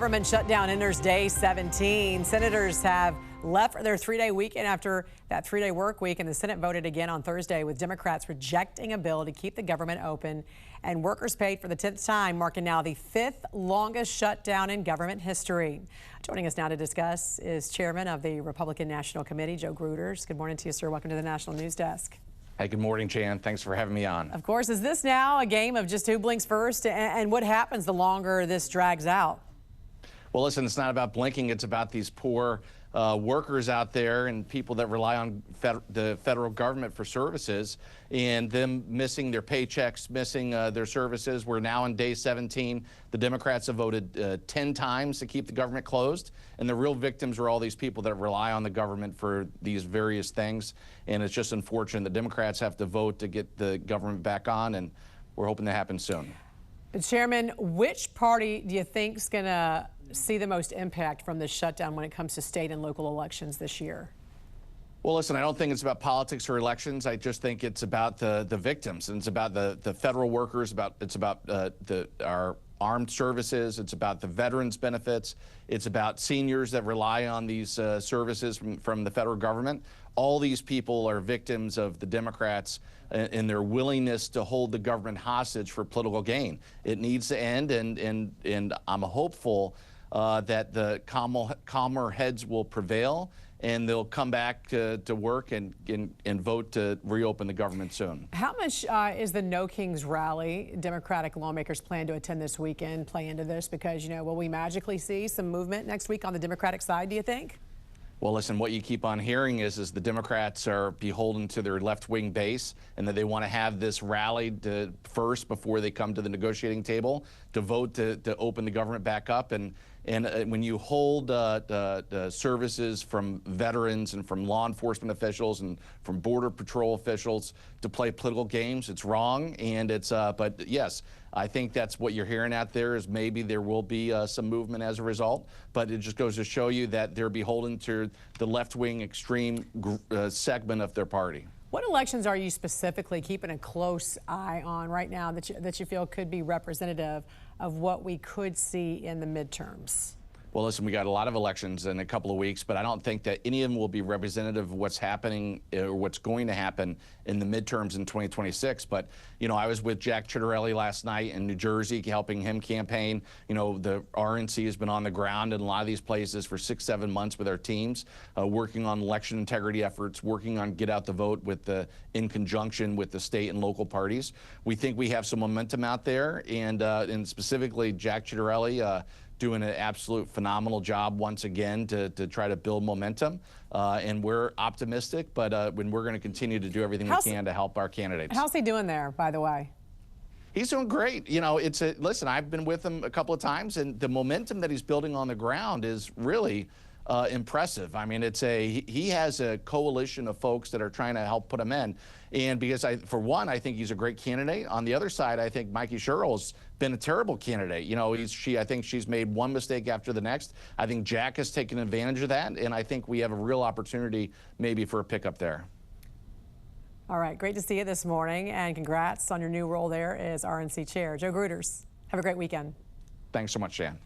Government shutdown enters day 17. Senators have left for their three-day weekend after that three-day work week, and the Senate voted again on Thursday with Democrats rejecting a bill to keep the government open and workers paid for the 10th time, marking now the 5th longest shutdown in government history. Joining us now to discuss is Chairman of the Republican National Committee, Joe Gruters. Good morning to you, sir. Welcome to the National News Desk. Hey, good morning, Jan. Thanks for having me on. Of course. Is this now a game of just who blinks first, and what happens the longer this drags out? Well, listen, it's not about blinking. It's about these poor workers out there and people that rely on the federal government for services and them missing their paychecks, missing their services. We're now in day 17. The Democrats have voted 10 times to keep the government closed, and the real victims are all these people that rely on the government for these various things. And it's just unfortunate the Democrats have to vote to get the government back on, and we're hoping that happens soon. Chairman, which party do you think is going to see the most impact from this shutdown when it comes to state and local elections this year? Well, listen, I don't think it's about politics or elections. I just think it's about the victims, and it's about the federal workers. It's about our armed services. It's about the veterans benefits. It's about seniors that rely on these services from the federal government. All these people are victims of the Democrats and their willingness to hold the government hostage for political gain. It needs to end, and I'm hopeful that the calmer heads will prevail, and they'll come back to work and vote to reopen the government soon. How much is the No Kings rally Democratic lawmakers plan to attend this weekend play into this? Because, will we magically see some movement next week on the Democratic side, do you think? Well, listen, what you keep on hearing is the Democrats are beholden to their left-wing base, and that they want to have this rally first before they come to the negotiating table to vote to open the government back up. And when you hold the services from veterans and from law enforcement officials and from Border Patrol officials to play political games, it's wrong. And but yes, I think that's what you're hearing out there is maybe there will be some movement as a result. But it just goes to show you that they're beholden to the left-wing extreme segment of their party. What elections are you specifically keeping a close eye on right now that you feel could be representative of what we could see in the midterms? Well, listen, we got a lot of elections in a couple of weeks, but I don't think that any of them will be representative of what's happening or what's going to happen in the midterms in 2026. But, I was with Jack Ciattarelli last night in New Jersey, helping him campaign. The RNC has been on the ground in a lot of these places for 6-7 months with our teams, working on election integrity efforts, working on get out the vote in conjunction with the state and local parties. We think we have some momentum out there, and specifically Jack Ciattarelli, doing an absolute phenomenal job once again to try to build momentum. And we're optimistic, but when we're going to continue to do everything we can to help our candidates. How's he doing there, by the way? He's doing great. Listen, I've been with him a couple of times, and the momentum that he's building on the ground is really impressive. I mean, he has a coalition of folks that are trying to help put him in. And because for one, I think he's a great candidate. On the other side, I think Mikey Sherrill's been a terrible candidate. I think she's made one mistake after the next. I think Jack has taken advantage of that, and I think we have a real opportunity maybe for a pickup there. All right, great to see you this morning, and congrats on your new role there as RNC chair. Joe Gruters, have a great weekend. Thanks so much, Jan.